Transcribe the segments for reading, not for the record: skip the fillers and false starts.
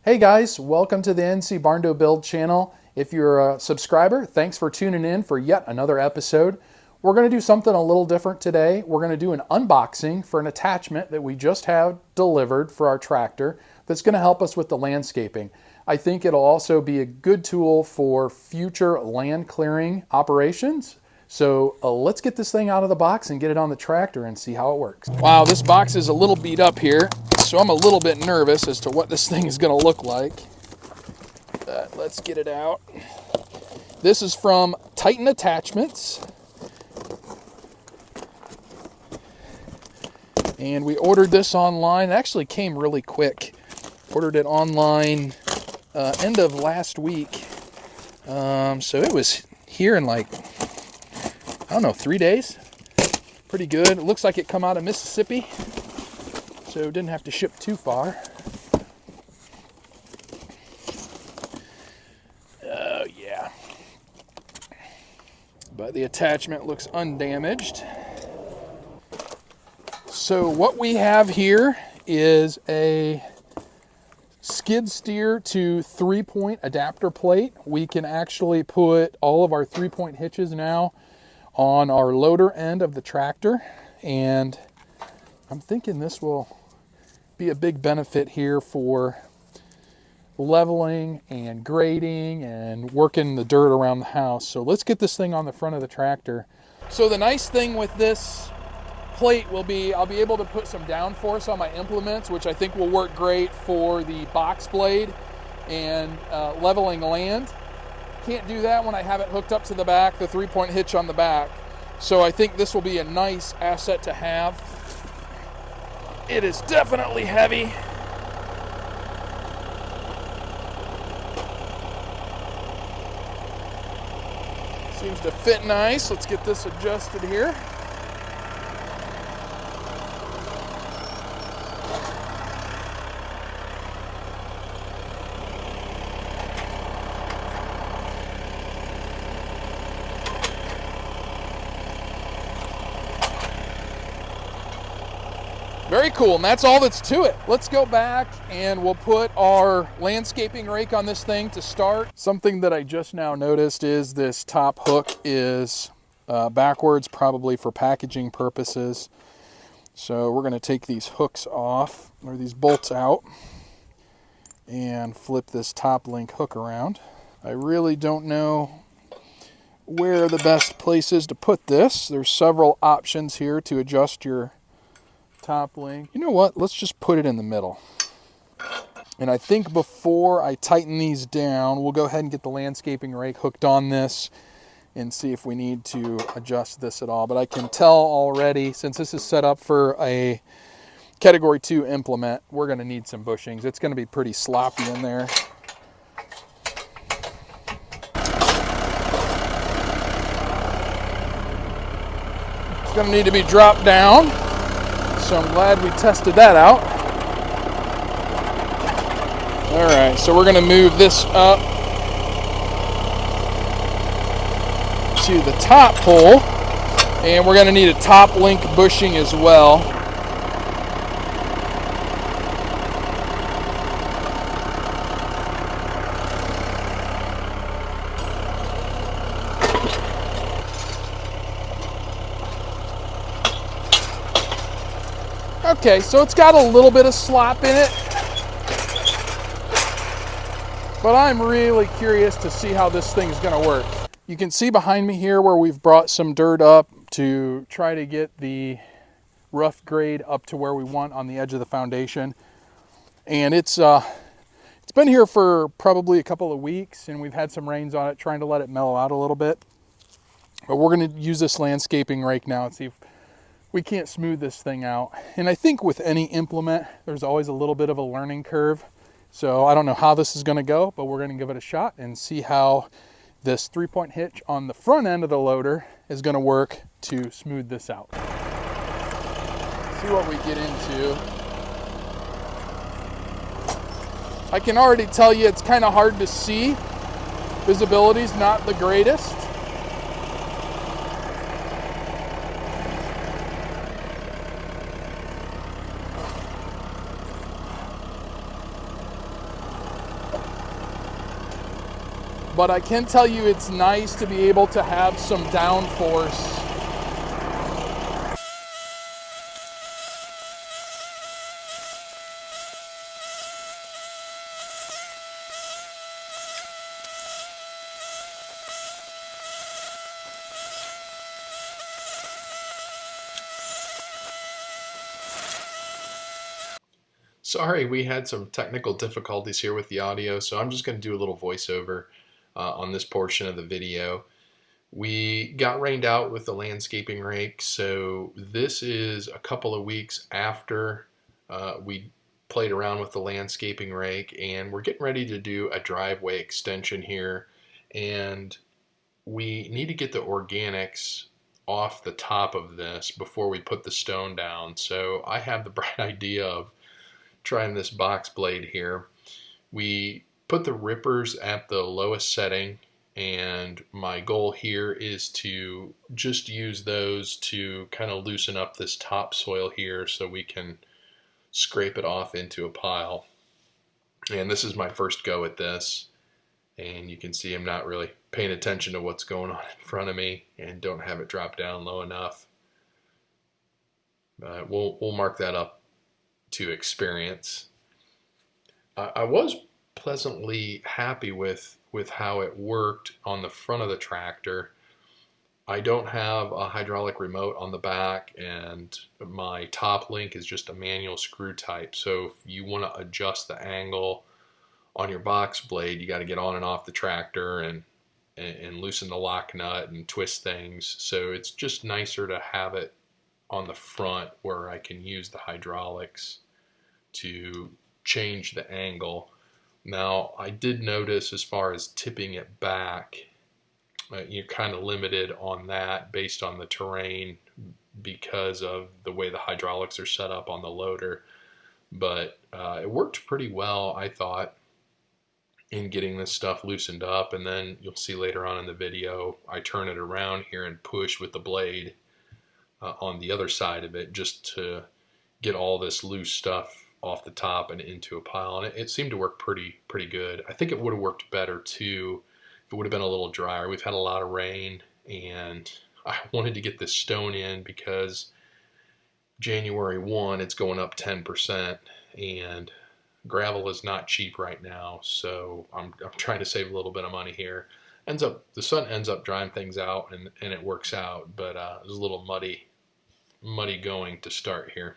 Hey guys, welcome to the NC Barndo Build channel. If you're a subscriber, thanks for tuning in for yet another episode. We're going to do something a little different today. We're going to do an unboxing for an attachment that we just have delivered for our tractor that's going to help us with the landscaping. I think it'll also be a good tool for future land clearing operations. So let's get this thing out of the box and get it on the tractor and see how it works. Wow, this box is a little beat up here, so I'm a little bit nervous as to what this thing is going to look like. But let's get it out. This is from Titan Attachments. And we ordered this online. It actually came really quick. Ordered it online end of last week. So it was here in like, I don't know, 3 days. Pretty good. It looks like it come out of Mississippi, so it didn't have to ship too far. Oh yeah. But the attachment looks undamaged. So what we have here is a skid steer to 3-point adapter plate. We can actually put all of our 3-point hitches now on our loader end of the tractor, and I'm thinking this will be a big benefit here for leveling and grading and working the dirt around the house. So let's get this thing on the front of the tractor. So the nice thing with this plate will be I'll be able to put some downforce on my implements, which I think will work great for the box blade and leveling land. Can't do that when I have it hooked up to the back, the 3-point hitch on the back. So I think this will be a nice asset to have. It is definitely heavy. Seems to fit nice. Let's get this adjusted here. Very cool, and that's all that's to it. Let's go back and we'll put our landscaping rake on this thing to start. Something that I just now noticed is this top hook is backwards, probably for packaging purposes. So we're going to take these hooks off, or these bolts out, and flip this top link hook around. I really don't know where the best place is to put this. There's several options here to adjust your top link. You know what? Let's just put it in the middle. And I think before I tighten these down, we'll go ahead and get the landscaping rake hooked on this and see if we need to adjust this at all. But I can tell already, since this is set up for a Category 2 implement, we're going to need some bushings. It's going to be pretty sloppy in there. It's going to need to be dropped down. So I'm glad we tested that out. All right, so we're going to move this up to the top hole, and we're going to need a top link bushing as well. Okay, so it's got a little bit of slop in it, but I'm really curious to see how this thing's going to work. You can see behind me here where we've brought some dirt up to try to get the rough grade up to where we want on the edge of the foundation. And it's been here for probably a couple of weeks, and we've had some rains on it, trying to let it mellow out a little bit. But we're going to use this landscaping rake now and see if we can't smooth this thing out. And I think with any implement, there's always a little bit of a learning curve. So I don't know how this is going to go, but we're going to give it a shot and see how this 3-point hitch on the front end of the loader is going to work to smooth this out. See what we get into. I can already tell you it's kind of hard to see. Visibility's not the greatest. but I can tell you it's nice to be able to have some downforce. Sorry, we had some technical difficulties here with the audio, so I'm just going to do a little voiceover on this portion of the video. We got rained out with the landscaping rake, so this is a couple of weeks after we played around with the landscaping rake, and we're getting ready to do a driveway extension here, and we need to get the organics off the top of this before we put the stone down. So I have the bright idea of trying this box blade here. We put the rippers at the lowest setting, and my goal here is to just use those to kind of loosen up this topsoil here so we can scrape it off into a pile. And this is my first go at this, and you can see I'm not really paying attention to what's going on in front of me and don't have it drop down low enough. We'll mark that up to experience. I was pleasantly happy with how it worked on the front of the tractor. I don't have a hydraulic remote on the back, and my top link is just a manual screw type. So if you want to adjust the angle on your box blade, you got to get on and off the tractor and loosen the lock nut and twist things. So it's just nicer to have it on the front where I can use the hydraulics to change the angle. Now, I did notice as far as tipping it back, you're kind of limited on that based on the terrain because of the way the hydraulics are set up on the loader. But it worked pretty well, I thought, in getting this stuff loosened up. And then you'll see later on in the video, I turn it around here and push with the blade on the other side of it just to get all this loose stuff off the top and into a pile, and it seemed to work pretty good. I think it would have worked better too if it would have been a little drier. We've had a lot of rain, and I wanted to get this stone in because January 1 it's going up 10%, and gravel is not cheap right now, so I'm trying to save a little bit of money here. The sun ends up drying things out, and it works out, but it was a little muddy going to start here.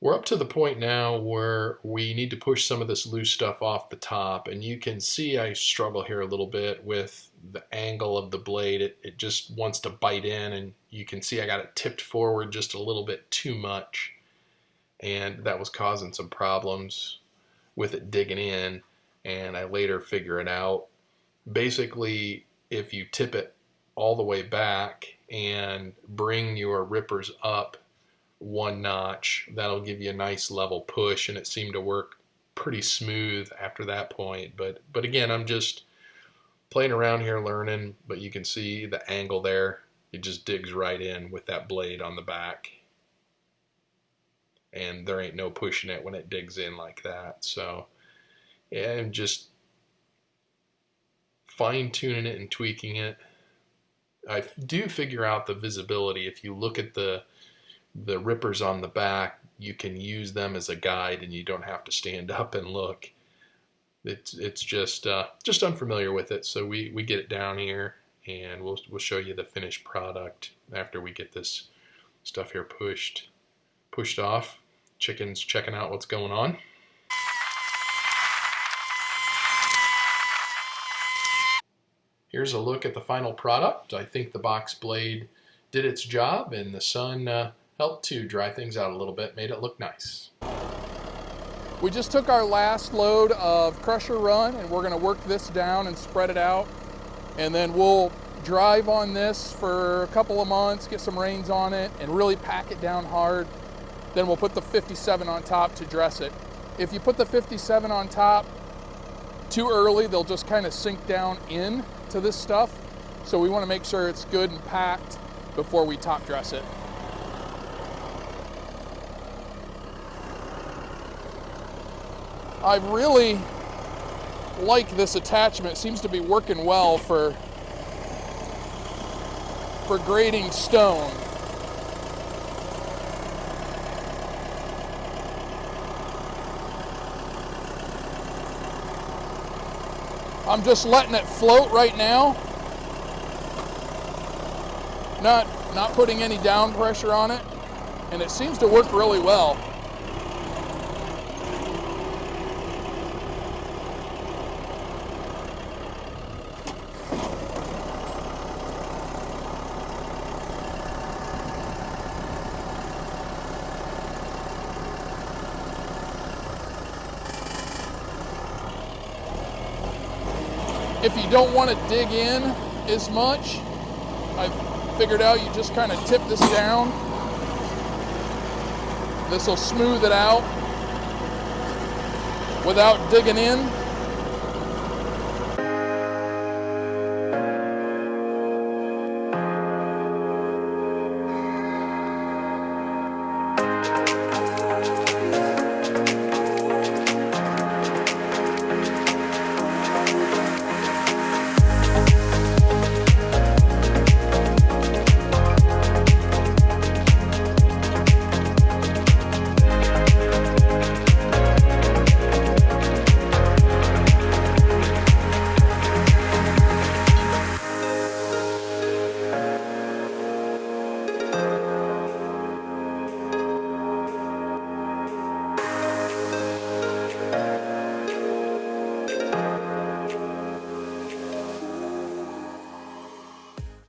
We're up to the point now where we need to push some of this loose stuff off the top, and you can see I struggle here a little bit with the angle of the blade. It just wants to bite in, and you can see I got it tipped forward just a little bit too much, and that was causing some problems with it digging in, and I later figure it out. Basically, if you tip it all the way back and bring your rippers up one notch, that'll give you a nice level push, and it seemed to work pretty smooth after that point. But again, I'm just playing around here learning, but you can see the angle there. It just digs right in with that blade on the back, and there ain't no pushing it when it digs in like that. So yeah, I'm just fine-tuning it and tweaking it. I do figure out the visibility. If you look at the rippers on the back, you can use them as a guide, and you don't have to stand up and look. It's just unfamiliar with it, so we get it down here, and we'll show you the finished product after we get this stuff here pushed off. Chicken's checking out what's going on. Here's a look at the final product. I think the box blade did its job, and the sun helped to dry things out a little bit, made it look nice. We just took our last load of crusher run, and we're going to work this down and spread it out, and then we'll drive on this for a couple of months, get some rains on it, and really pack it down hard. Then we'll put the 57 on top to dress it. If you put the 57 on top too early, they'll just kind of sink down into this stuff. So we want to make sure it's good and packed before we top dress it. I really like this attachment. It seems to be working well for grading stone. I'm just letting it float right now. Not putting any down pressure on it, and it seems to work really well. If you don't want to dig in as much, I've figured out you just kind of tip this down. This will smooth it out without digging in.